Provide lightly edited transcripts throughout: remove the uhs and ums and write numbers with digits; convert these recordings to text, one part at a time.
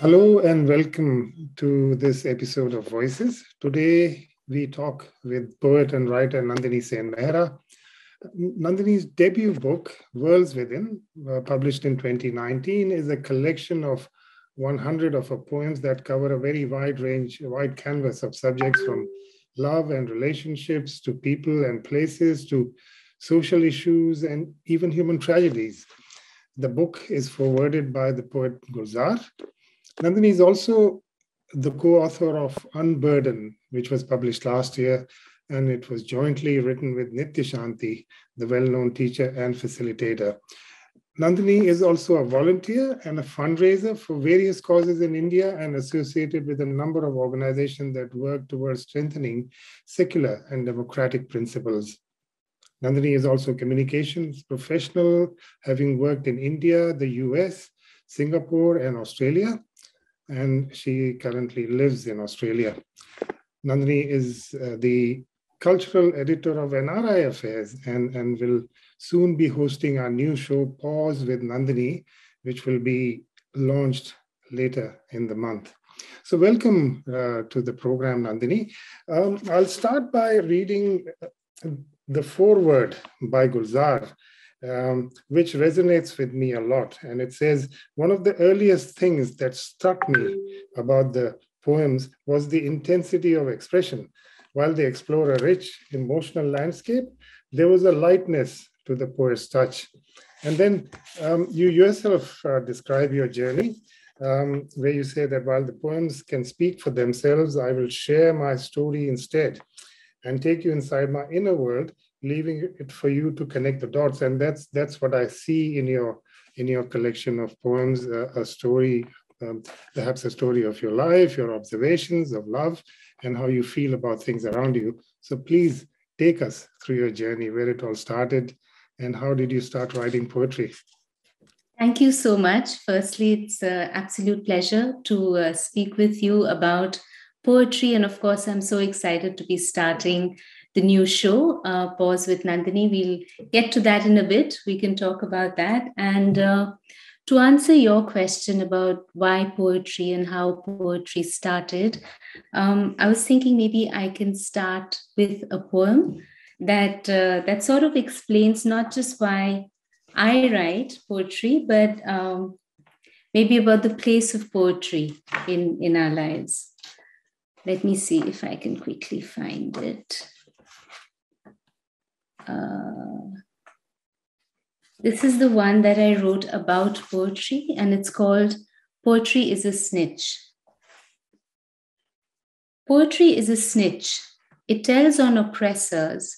Hello and welcome to this episode of Voices. Today we talk with poet and writer Nandini Sen Mehra. Nandini's debut book, Whorls Within, published in 2019, is a collection of 100 of her poems that cover a very wide canvas of subjects from love and relationships to people and places to social issues and even human tragedies. The book is forwarded by the poet Gulzar. Nandini is also the co-author of Unburden, which was published last year, and it was jointly written with Nitya Shanti, the well-known teacher and facilitator. Nandini is also a volunteer and a fundraiser for various causes in India and associated with a number of organizations that work towards strengthening secular and democratic principles. Nandini is also a communications professional, having worked in India, the US, Singapore, and Australia. And she currently lives in Australia. Nandini is the cultural editor of NRI Affairs and will soon be hosting our new show, Pause with Nandini, which will be launched later in the month. So welcome to the program, Nandini. I'll start by reading the foreword by Gulzar, which resonates with me a lot. And it says, one of the earliest things that struck me about the poems was the intensity of expression. While they explore a rich emotional landscape, there was a lightness to the poet's touch. And then you yourself describe your journey, where you say that while the poems can speak for themselves, I will share my story instead and take you inside my inner world, leaving it for you to connect the dots. And that's what I see in your collection of poems, a story, perhaps a story of your life, your observations of love, and how you feel about things around you. So please take us through your journey, where it all started, and how did you start writing poetry? Thank you so much. Firstly, it's an absolute pleasure to speak with you about poetry. And of course, I'm so excited to be starting the new show, Pause with Nandini. We'll get to that in a bit. We can talk about that. And to answer your question about why poetry and how poetry started, I was thinking maybe I can start with a poem that sort of explains not just why I write poetry, but maybe about the place of poetry in our lives. Let me see if I can quickly find it. This is the one that I wrote about poetry, and it's called Poetry is a Snitch. Poetry is a snitch. It tells on oppressors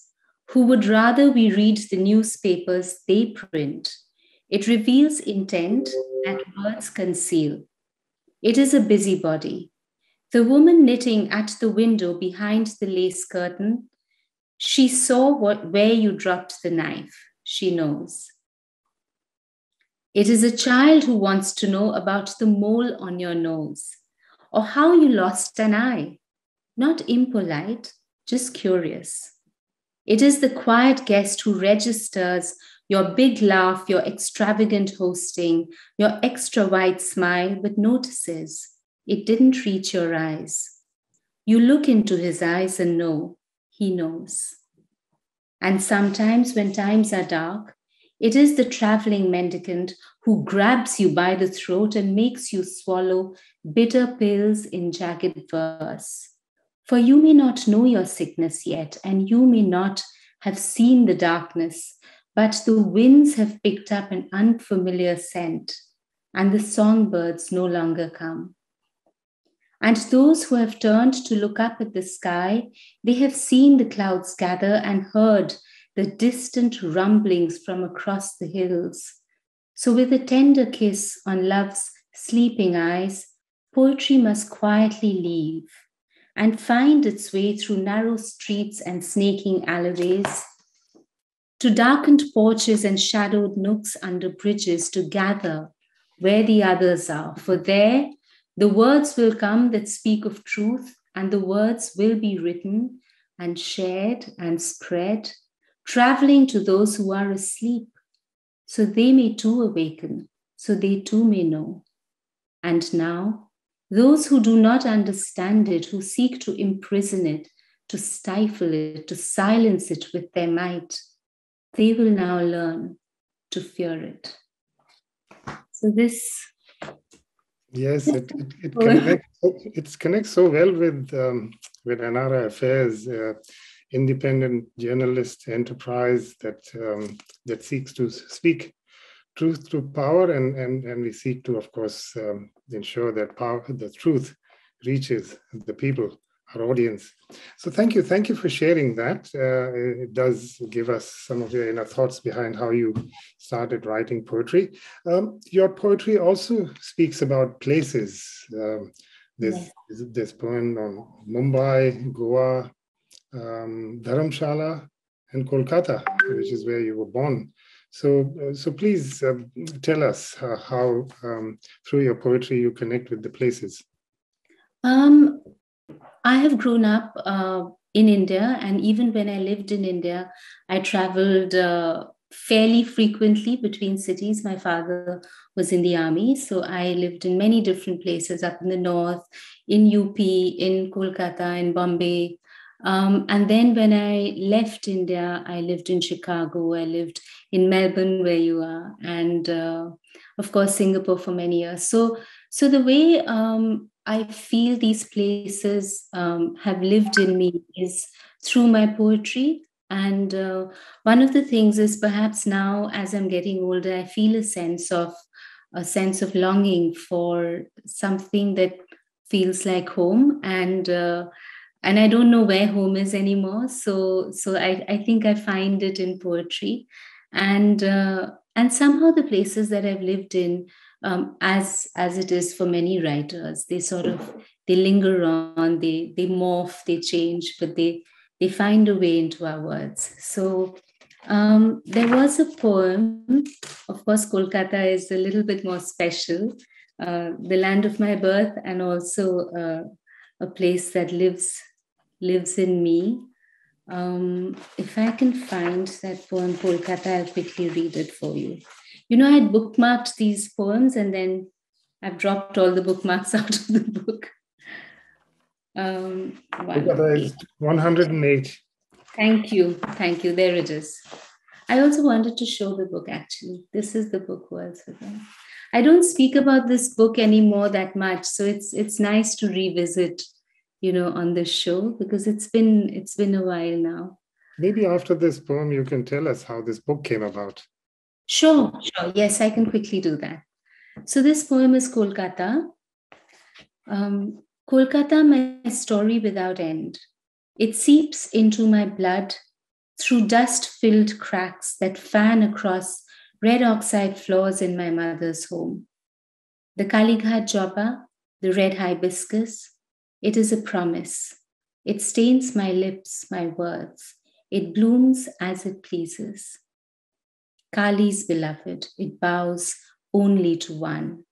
who would rather we read the newspapers they print. It reveals intent that words conceal. It is a busybody. The woman knitting at the window behind the lace curtain, she saw where you dropped the knife. She knows. It is a child who wants to know about the mole on your nose or how you lost an eye. Not impolite, just curious. It is the quiet guest who registers your big laugh, your extravagant hosting, your extra wide smile, but notices it didn't reach your eyes. You look into his eyes and know he knows. And sometimes when times are dark, it is the traveling mendicant who grabs you by the throat and makes you swallow bitter pills in jagged verse. For you may not know your sickness yet, and you may not have seen the darkness, but the winds have picked up an unfamiliar scent, and the songbirds no longer come. And those who have turned to look up at the sky, they have seen the clouds gather and heard the distant rumblings from across the hills. So with a tender kiss on love's sleeping eyes, poetry must quietly leave and find its way through narrow streets and snaking alleyways, to darkened porches and shadowed nooks under bridges, to gather where the others are. For there, the words will come that speak of truth, and the words will be written and shared and spread, traveling to those who are asleep, so they may too awaken, so they too may know. And now, Those who do not understand it, who seek to imprison it, to stifle it, to silence it with their might, they will now learn to fear it. So this... Yes, it connects so well with NRI Affairs, independent journalist enterprise that seeks to speak truth to power, and we seek to, of course, ensure that the truth reaches the people, our audience. So thank you for sharing that. It does give us some of your inner thoughts behind how you started writing poetry. Your poetry also speaks about places. There's poem on Mumbai, Goa, Dharamshala, and Kolkata, which is where you were born. So please tell us how through your poetry you connect with the places. I have grown up in India, and even when I lived in India, I traveled fairly frequently between cities. My father was in the army, so I lived in many different places up in the north, in UP, in Kolkata, in Bombay. And then when I left India, I lived in Chicago, I lived in Melbourne, where you are, and of course, Singapore for many years. So the way I feel these places have lived in me is through my poetry. And one of the things is, perhaps now as I'm getting older, I feel a sense of longing for something that feels like home. And I don't know where home is anymore. So I think I find it in poetry. And somehow the places that I've lived in, as it is for many writers, they linger on, they morph, they change, but they find a way into our words. So there was a poem. Of course, Kolkata is a little bit more special, the land of my birth, and also a place that lives in me. If I can find that poem, Kolkata, I'll quickly read it for you. I had bookmarked these poems, and then I've dropped all the bookmarks out of the book. Kolkata is 108. Thank you. There it is. I also wanted to show the book, actually. This is the book, Whorls Within. I don't speak about this book anymore that much, so it's nice to revisit, on this show, because it's been a while now. Maybe after this poem, you can tell us how this book came about. Sure. Yes, I can quickly do that. So this poem is Kolkata. Kolkata, my story without end. It seeps into my blood through dust-filled cracks that fan across red oxide floors in my mother's home. The Kalighat jaba, the red hibiscus, it is a promise. It stains my lips, my words. It blooms as it pleases. Kali's beloved, it bows only to one.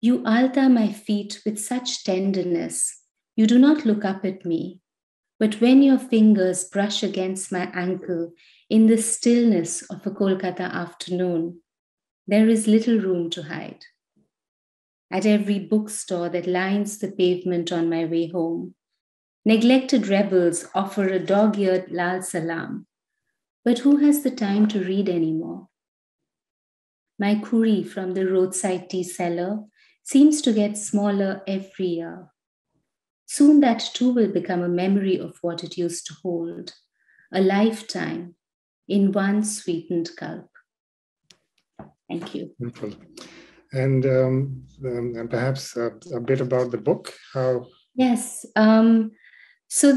You alter my feet with such tenderness. You do not look up at me. But when your fingers brush against my ankle in the stillness of a Kolkata afternoon, there is little room to hide. At every bookstore that lines the pavement on my way home, neglected rebels offer a dog-eared Lal Salam. But who has the time to read anymore? My kuri from the roadside tea cellar seems to get smaller every year. Soon that too will become a memory of what it used to hold, a lifetime in one sweetened gulp. Thank you. Wonderful. And perhaps a bit about the book. How? Yes. So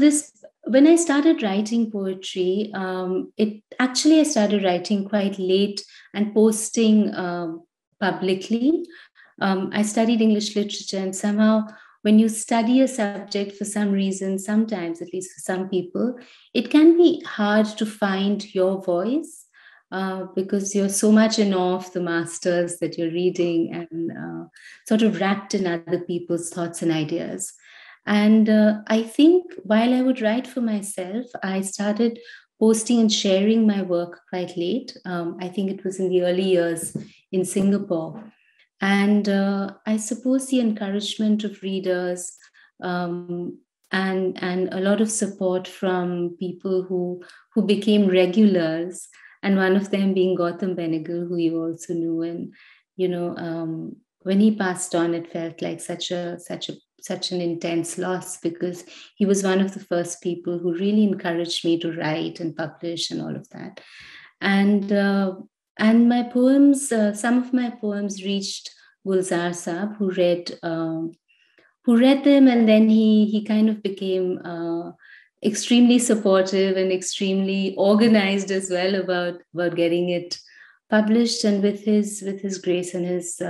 when I started writing poetry, I started writing quite late and posting publicly. I studied English literature, and somehow when you study a subject for some reason, sometimes, at least for some people, it can be hard to find your voice because you're so much in awe of the masters that you're reading and sort of wrapped in other people's thoughts and ideas. And I think while I would write for myself, I started posting and sharing my work quite late. I think it was in the early years in Singapore. And I suppose the encouragement of readers and a lot of support from people who became regulars, and one of them being Gautam Benegal, who you also knew. And when he passed on, it felt like such an intense loss, because he was one of the first people who really encouraged me to write and publish and all of that. And my poems, some of my poems reached Gulzar Saab, who read them, and then he kind of became extremely supportive and extremely organized as well about getting it published. And with his grace and his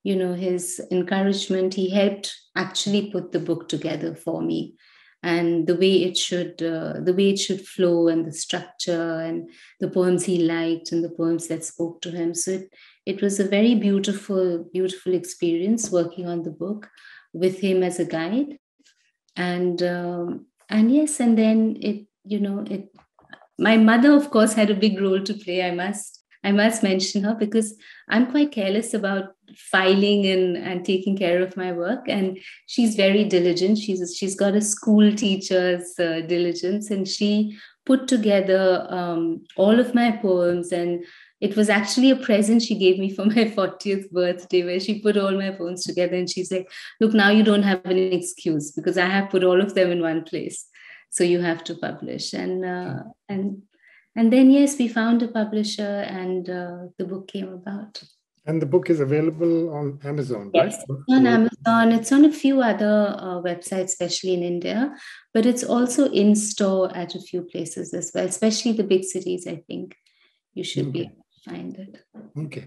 his encouragement, he helped actually put the book together for me, and the way it should flow, and the structure, and the poems he liked, and the poems that spoke to him. So it was a very beautiful experience working on the book with him as a guide. And yes, and then my mother, of course, had a big role to play. I must mention her, because I'm quite careless about filing and taking care of my work, and she's very diligent. She's got a school teacher's diligence, and she put together all of my poems. And it was actually a present she gave me for my 40th birthday, where she put all my poems together, and she's like, look, now you don't have an excuse, because I have put all of them in one place, so you have to publish. And then, yes, we found a publisher, and the book came about. And the book is available on Amazon, yes, right? It's on Amazon. It's on a few other websites, especially in India, but it's also in store at a few places as well, especially the big cities. I think you should be able to find it. Okay.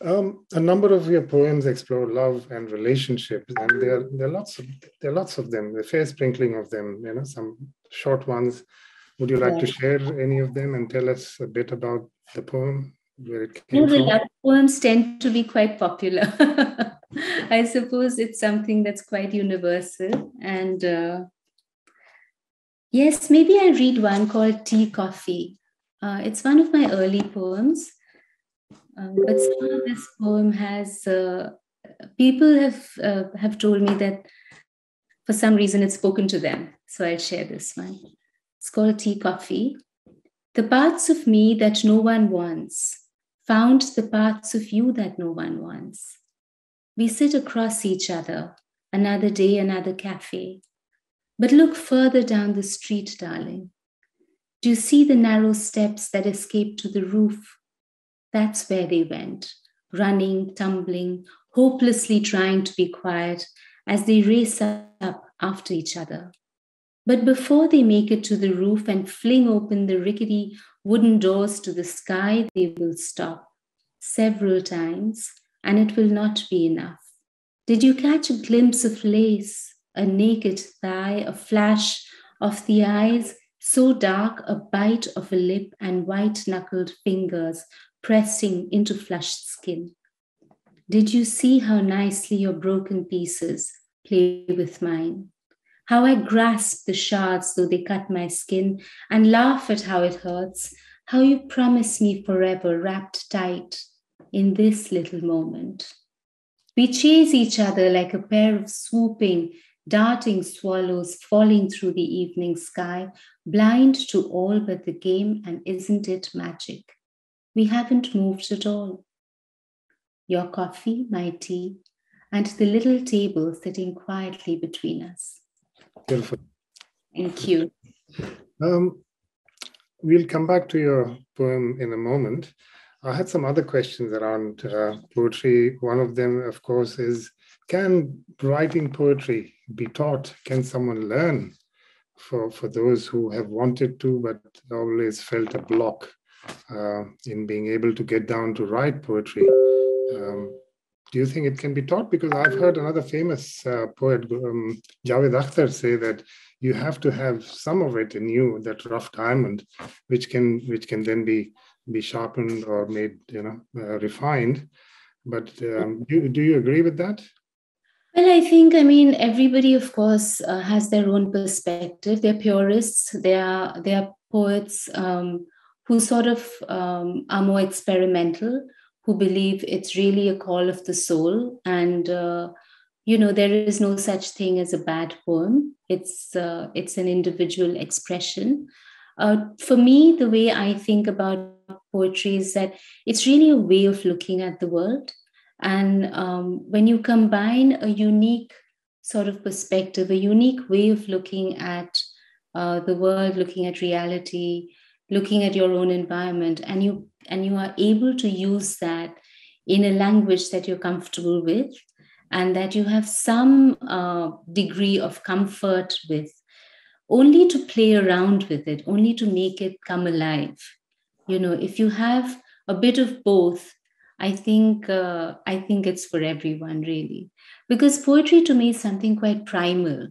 A number of your poems explore love and relationships, and there are lots of them, a fair sprinkling of them, some short ones. Would you like to share any of them and tell us a bit about the poem, where it came from? The love poems tend to be quite popular. I suppose it's something that's quite universal. And yes, maybe I read one called Tea Coffee. It's one of my early poems. But some of this poem has, people have told me that for some reason it's spoken to them. So I'll share this one. It's called Tea Coffee. The parts of me that no one wants found the parts of you that no one wants. We sit across each other, another day, another cafe. But look further down the street, darling. Do you see the narrow steps that escape to the roof? That's where they went, running, tumbling, hopelessly trying to be quiet as they race up after each other. But before they make it to the roof and fling open the rickety wooden doors to the sky, they will stop several times, and it will not be enough. Did you catch a glimpse of lace, a naked thigh, a flash of the eyes, so dark, a bite of a lip, and white-knuckled fingers pressing into flushed skin? Did you see how nicely your broken pieces play with mine? How I grasp the shards though they cut my skin and laugh at how it hurts, how you promise me forever wrapped tight in this little moment. We chase each other like a pair of swooping, darting swallows falling through the evening sky, blind to all but the game, and isn't it magic? We haven't moved at all. Your coffee, my tea, and the little table sitting quietly between us. Beautiful. Thank you. We'll come back to your poem in a moment. I had some other questions around poetry. One of them, of course, is, can writing poetry be taught? Can someone learn for those who have wanted to, but always felt a block in being able to get down to write poetry? Do you think it can be taught? Because I've heard another famous poet, Javed Akhtar, say that you have to have some of it in you, that rough diamond, which can then be sharpened or made, refined. But do you agree with that? Well, I think, everybody, of course, has their own perspective. They're purists. They are poets who sort of are more experimental, who believe it's really a call of the soul, and there is no such thing as a bad poem. It's an individual expression. For me, the way I think about poetry is that it's really a way of looking at the world. And when you combine a unique sort of perspective, a unique way of looking at the world, looking at reality, looking at your own environment, and you are able to use that in a language that you're comfortable with, and that you have some degree of comfort with, only to play around with it, only to make it come alive. If you have a bit of both, I think it's for everyone, really. Because poetry to me is something quite primal.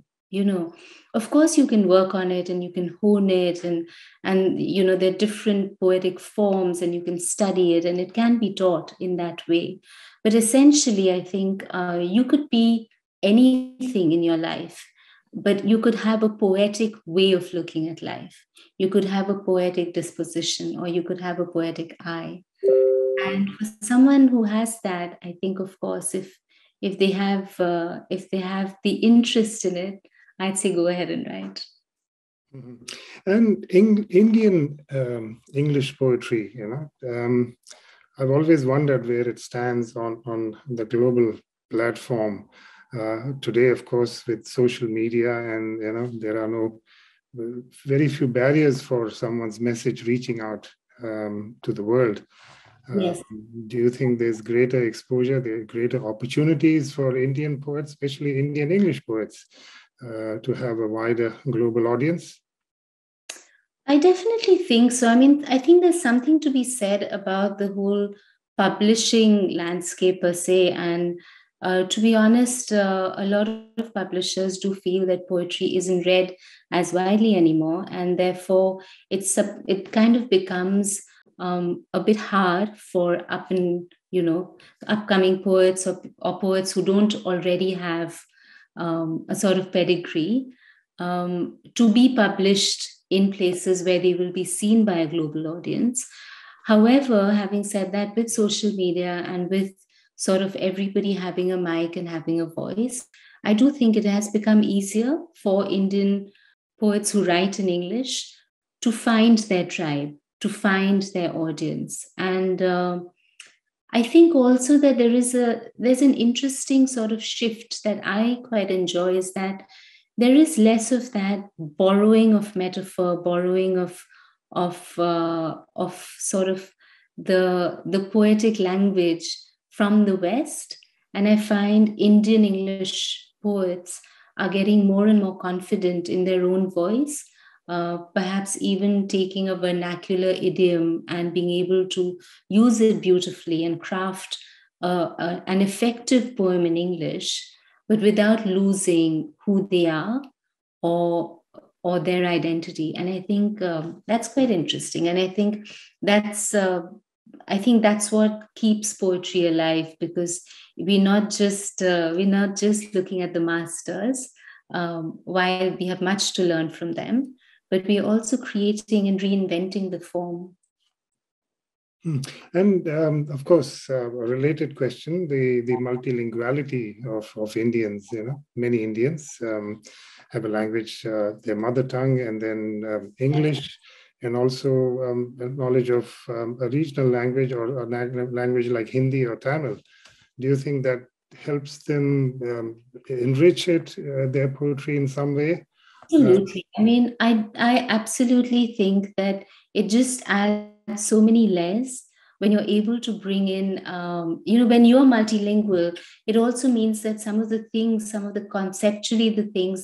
Of course you can work on it and you can hone it, and there are different poetic forms, and you can study it, and it can be taught in that way. But essentially, I think you could be anything in your life, but you could have a poetic way of looking at life. You could have a poetic disposition, or you could have a poetic eye. And for someone who has that, I think, of course, if they have the interest in it, I'd say go ahead and write. Mm-hmm. And Indian English poetry, I've always wondered where it stands on the global platform. Today, of course, with social media, and there are very few barriers for someone's message reaching out to the world. Yes. Do you think there's greater exposure, there are greater opportunities for Indian poets, especially Indian English poets, to have a wider global audience? I definitely think so. I mean, I think there's something to be said about the whole publishing landscape per se. And to be honest, a lot of publishers do feel that poetry isn't read as widely anymore. And therefore, it kind of becomes a bit hard for upcoming poets or poets who don't already have a sort of pedigree to be published in places where they will be seen by a global audience. However, having said that, with social media and with sort of everybody having a mic and having a voice, I do think it has become easier for Indian poets who write in English to find their tribe, to find their audience. And I think also that there's an interesting sort of shift that I quite enjoy, is that there is less of that borrowing of metaphor, borrowing of sort of the poetic language from the West. And I find Indian English poets are getting more and more confident in their own voice, perhaps even taking a vernacular idiom and being able to use it beautifully and craft an effective poem in English, but without losing who they are or their identity. And I think that's quite interesting. And I think that's what keeps poetry alive, because we're not just looking at the masters, while we have much to learn from them, but we're also creating and reinventing the form. And of course, a related question, the multilinguality of Indians. Many Indians have a language, their mother tongue, and then English, and also knowledge of a regional language or a language like Hindi or Tamil. Do you think that helps them enrich their poetry in some way? Absolutely. I mean, I absolutely think that it just adds so many layers when you're able to bring in, when you're multilingual, it also means that some of the things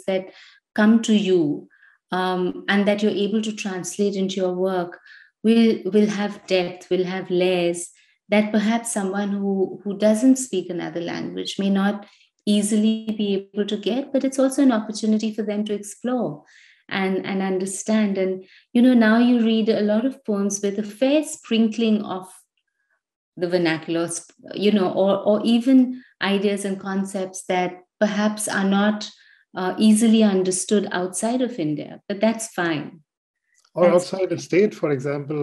that come to you, and that you're able to translate into your work will have depth, will have layers that perhaps someone who doesn't speak another language may not easily be able to get. But it's also an opportunity for them to explore and understand. And now you read a lot of poems with a fair sprinkling of the vernacular, or even ideas and concepts that perhaps are not easily understood outside of India, but that's fine. Or outside of state, for example,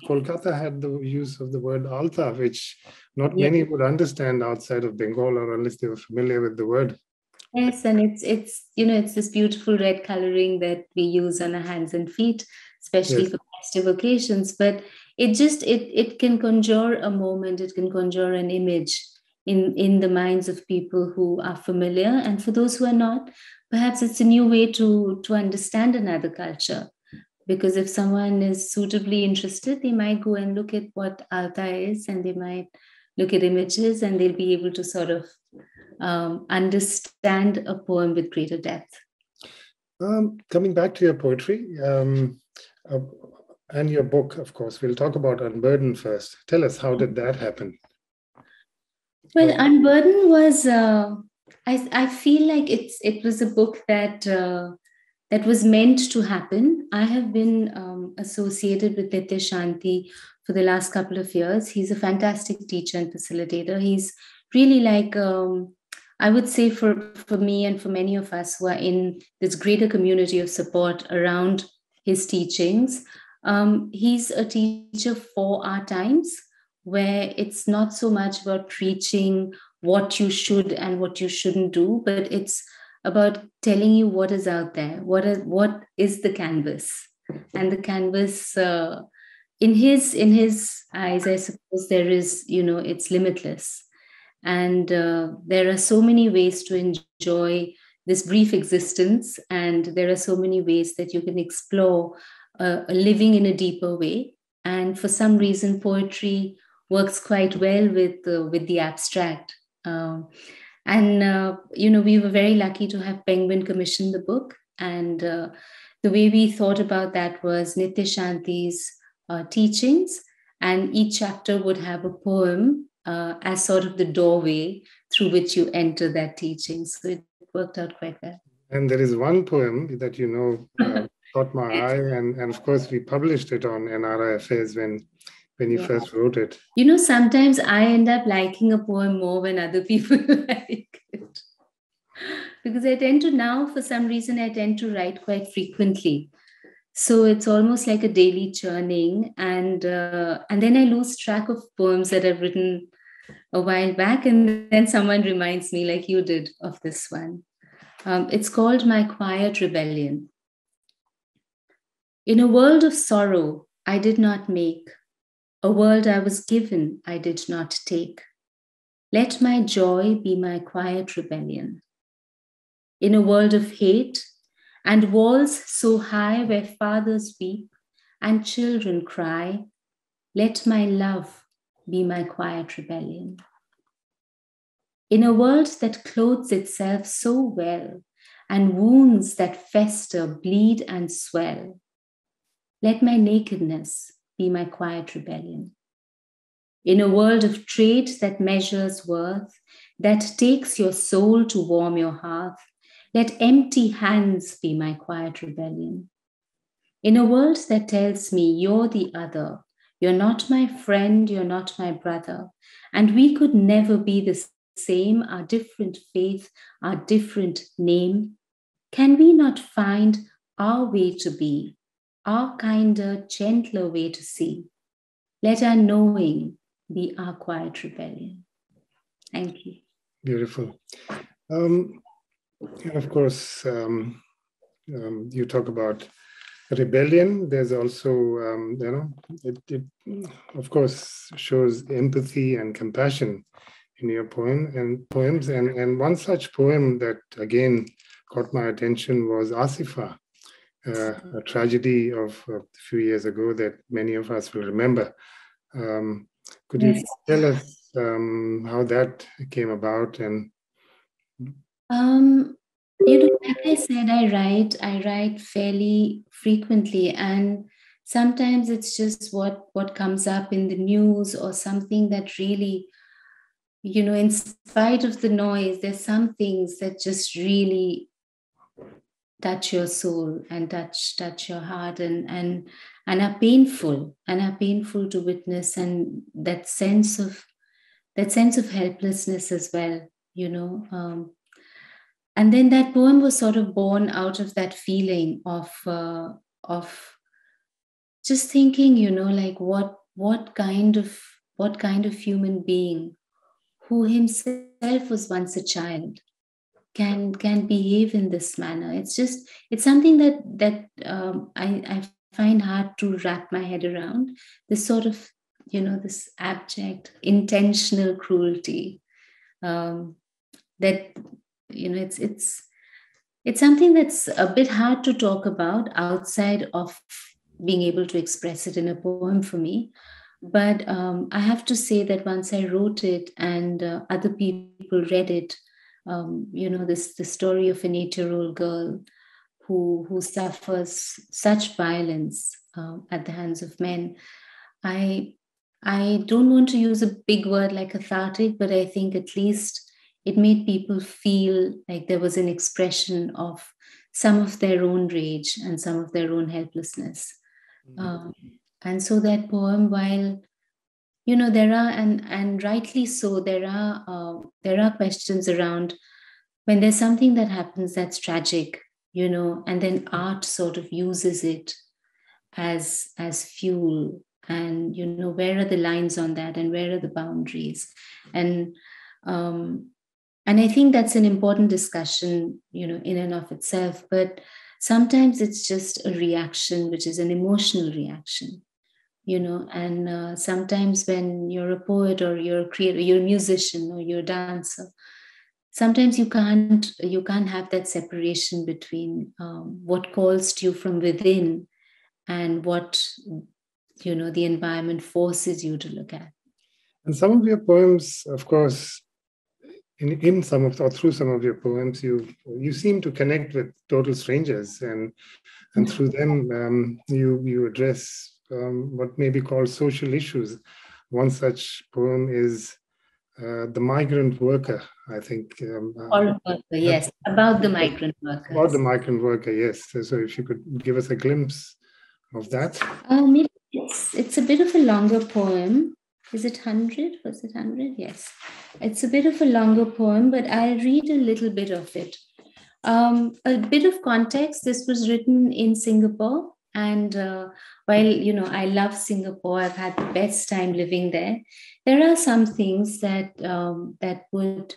Kolkata had the use of the word alta, which not many would understand outside of Bengal, or unless they were familiar with the word. Yes, and it's this beautiful red coloring that we use on our hands and feet, especially for festive occasions. But it can conjure a moment, it can conjure an image in the minds of people who are familiar, and for those who are not, perhaps it's a new way to understand another culture. Because if someone is suitably interested, they might go and look at what alta is, and they might look at images, and they'll be able to sort of understand a poem with greater depth. Coming back to your poetry and your book, of course, we'll talk about Unburden first. Tell us, how did that happen? Well, Unburden was, I feel like it was a book that was meant to happen. I have been associated with Nitya Shanti for the last couple of years. He's a fantastic teacher and facilitator. He's really like, I would say for me and for many of us who are in this greater community of support around his teachings, he's a teacher for our times, where it's not so much about preaching what you should and what you shouldn't do, but it's about telling you what is out there, what is the canvas. And the canvas, in his eyes, I suppose there is, it's limitless. And there are so many ways to enjoy this brief existence, and there are so many ways that you can explore living in a deeper way. And for some reason, poetry works quite well with the abstract. We were very lucky to have Penguin commission the book. And the way we thought about that was Nitya Shanti's teachings, and each chapter would have a poem as sort of the doorway through which you enter that teaching. So it worked out quite well. And there is one poem that caught my eye, and of course we published it on NRI Affairs when you first wrote it. Sometimes I end up liking a poem more when other people like it. Because I tend to now, for some reason, I tend to write quite frequently. So it's almost like a daily churning. And then I lose track of poems that I've written a while back. And then someone reminds me, like you did, of this one. It's called My Quiet Rebellion. In a world of sorrow I did not make, a world I was given I did not take, let my joy be my quiet rebellion. In a world of hate and walls so high where fathers weep and children cry, let my love be my quiet rebellion. In a world that clothes itself so well and wounds that fester, bleed and swell, let my nakedness be my quiet rebellion. In a world of trade that measures worth, that takes your soul to warm your hearth, let empty hands be my quiet rebellion. In a world that tells me you're the other, you're not my friend, you're not my brother, and we could never be the same, our different faith, our different name, can we not find our way to be, our kinder, gentler way to see? Let our knowing be our quiet rebellion. Thank you. Beautiful. And of course, you talk about rebellion. There's also, it of course shows empathy and compassion in your poems. And one such poem that again caught my attention was Asifa, a tragedy of a few years ago that many of us will remember. Could you tell us how that came about? And like I said, I write fairly frequently, and sometimes it's just what comes up in the news or something that really, in spite of the noise, there's some things that just really touch your soul and touch your heart and are painful to witness, and that sense of helplessness as well, and then that poem was sort of born out of that feeling of just thinking, like what kind of human being who himself was once a child can behave in this manner. It's something that I find hard to wrap my head around. This sort of, this abject intentional cruelty, um, that it's something that's a bit hard to talk about outside of being able to express it in a poem for me. But I have to say that once I wrote it and other people read it, this the story of an 8-year-old girl who suffers such violence at the hands of men. I I don't want to use a big word like cathartic, but I think at least it made people feel like there was an expression of some of their own rage and some of their own helplessness. Um, and so that poem, while there are and rightly so, there are questions around when there's something that happens that's tragic, and then art sort of uses it as fuel, and where are the lines on that, and where are the boundaries, and um, and I think that's an important discussion, in and of itself. But sometimes it's just a reaction, which is an emotional reaction, and sometimes when you're a poet or you're a creator, you're a musician or you're a dancer, sometimes you can't have that separation between what calls to you from within and what the environment forces you to look at. And some of your poems, of course, in some of or through some of your poems, you seem to connect with total strangers, and through them you address what may be called social issues. One such poem is The Migrant Worker, I think. Yes, about the migrant About the workers. migrant worker, yes. So if you could give us a glimpse of that. Maybe it's a bit of a longer poem. Is it 100? Was it 100? Yes. It's a bit of a longer poem, but I'll read a little bit of it. A bit of context: this was written in Singapore. And while, I love Singapore, I've had the best time living there. There are some things that would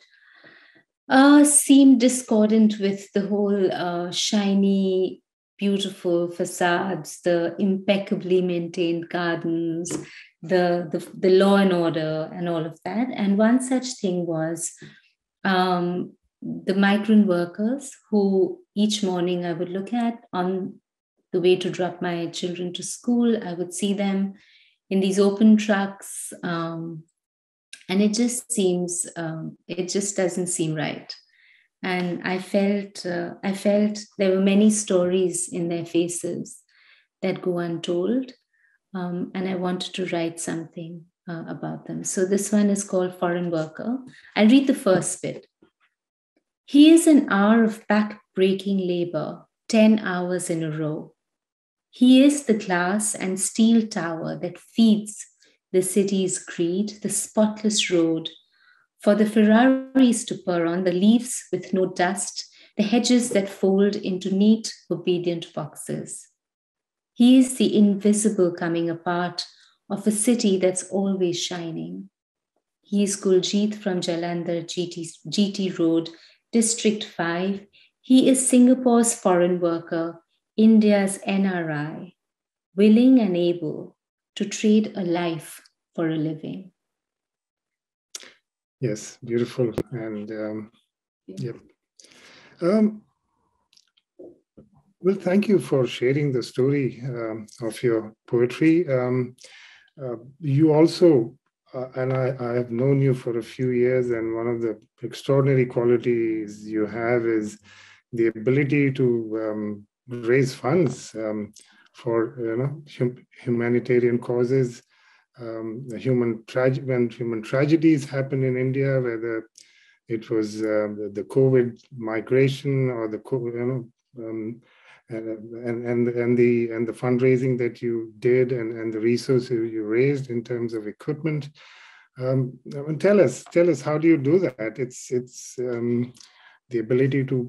seem discordant with the whole shiny, beautiful facades, the impeccably maintained gardens, the law and order, and all of that. And one such thing was the migrant workers who each morning I would look at on the way to drop my children to school. I would see them in these open trucks. And it just doesn't seem right. And I felt there were many stories in their faces that go untold. And I wanted to write something about them. So this one is called Foreign Worker. I'll read the first bit. He is an hour of back-breaking labor, 10 hours in a row. He is the glass and steel tower that feeds the city's greed, the spotless road for the Ferraris to purr on, the leaves with no dust, the hedges that fold into neat, obedient boxes. He is the invisible coming apart of a city that's always shining. He is Guljeet from Jalandhar GT Road, District 5. He is Singapore's foreign worker, India's NRI, willing and able to trade a life for a living. Yes, beautiful. And yep. Well, thank you for sharing the story of your poetry. You also, and I have known you for a few years, and one of the extraordinary qualities you have is the ability to raise funds for humanitarian causes. When human tragedies happen in India, whether it was the COVID migration or the and the fundraising that you did, and the resources you raised in terms of equipment. Tell us, how do you do that? It's the ability to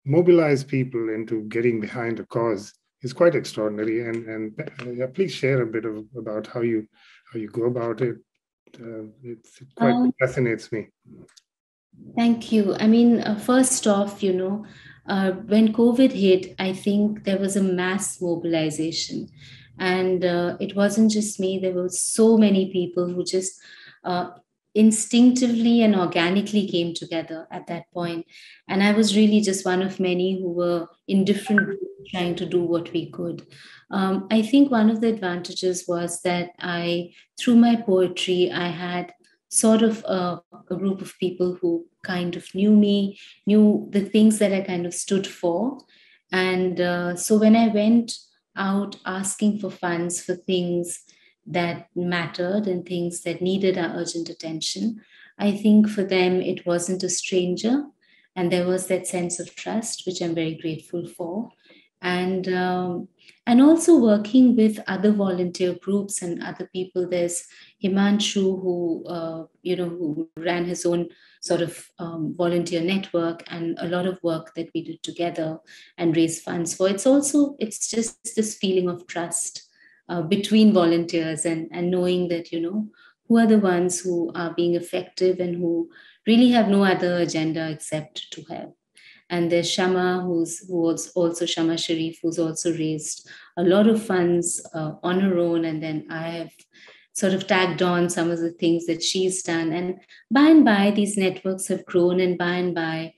mobilize people into getting behind a cause is quite extraordinary. And please share a bit about how you go about it. It quite fascinates me. Thank you. I mean, first off, when COVID hit, I think there was a mass mobilization. And it wasn't just me, there were so many people who just instinctively and organically came together at that point. And I was really just one of many who were in different groups trying to do what we could. I think one of the advantages was that through my poetry, I had sort of a group of people who kind of knew me, knew the things that I kind of stood for. And so when I went out asking for funds for things that mattered and things that needed our urgent attention, I think for them it wasn't a stranger. And there was that sense of trust, which I'm very grateful for. And also working with other volunteer groups and other people. There's Himanshu, who ran his own sort of volunteer network, and a lot of work that we did together and raise funds for. It's just this feeling of trust between volunteers and knowing that, who are the ones who are being effective and who really have no other agenda except to help. And there's Shama, who was also Shama Sharif, who's also raised a lot of funds on her own. And then I have sort of tagged on some of the things that she's done. And by, these networks have grown. And by,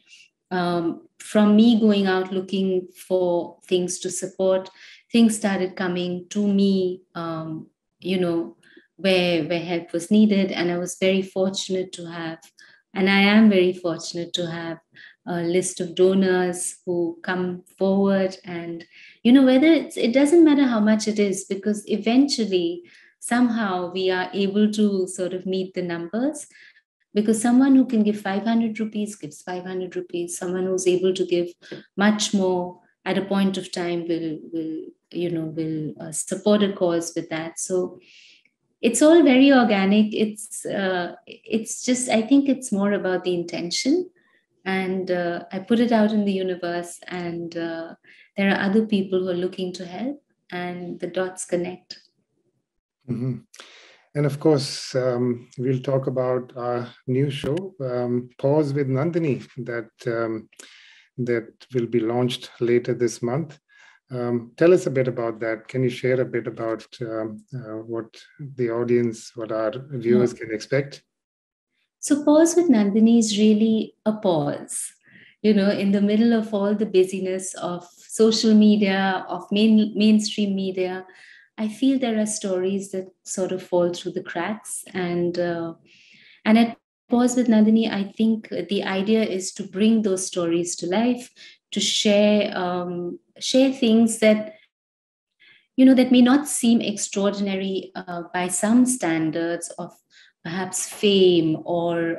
from me going out looking for things to support, things started coming to me, where help was needed. And I was very fortunate to have, and I am very fortunate to have, a list of donors who come forward. And whether it doesn't matter how much it is, because eventually somehow we are able to sort of meet the numbers, because someone who can give 500 rupees gives 500 rupees. Someone who's able to give much more at a point of time will support a cause with that. So it's all very organic. It's just, I think it's more about the intention. And I put it out in the universe, and there are other people who are looking to help, and the dots connect. Mm-hmm. And of course, we'll talk about our new show, Pause with Nandini, that will be launched later this month. Tell us a bit about that. Can you share a bit about what our viewers can expect? So Pause with Nandini is really a pause, in the middle of all the busyness of social media, of mainstream media. I feel there are stories that sort of fall through the cracks. And at Pause with Nandini, I think the idea is to bring those stories to life, to share things that, that may not seem extraordinary by some standards of perhaps fame or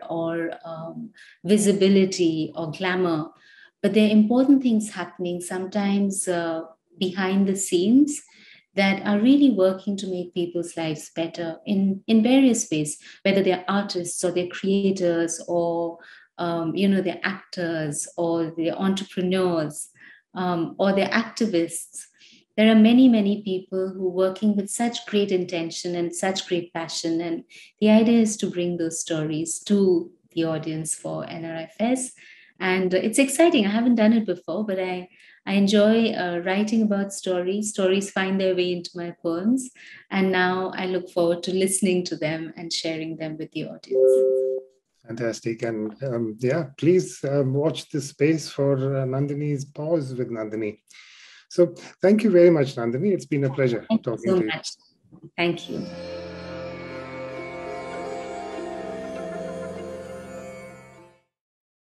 visibility or glamour, but there are important things happening sometimes behind the scenes that are really working to make people's lives better in various ways, whether they're artists or they're creators or they're actors or they're entrepreneurs or they're activists. There are many, many people who are working with such great intention and such great passion. And the idea is to bring those stories to the audience for NRI Affairs. And it's exciting. I haven't done it before, but I enjoy writing about stories. Stories find their way into my poems. And now I look forward to listening to them and sharing them with the audience. Fantastic. And please watch this space for Nandini's Pause with Nandini. So thank you very much, Nandini. It's been a pleasure talking to you. Thank you so much. Thank you.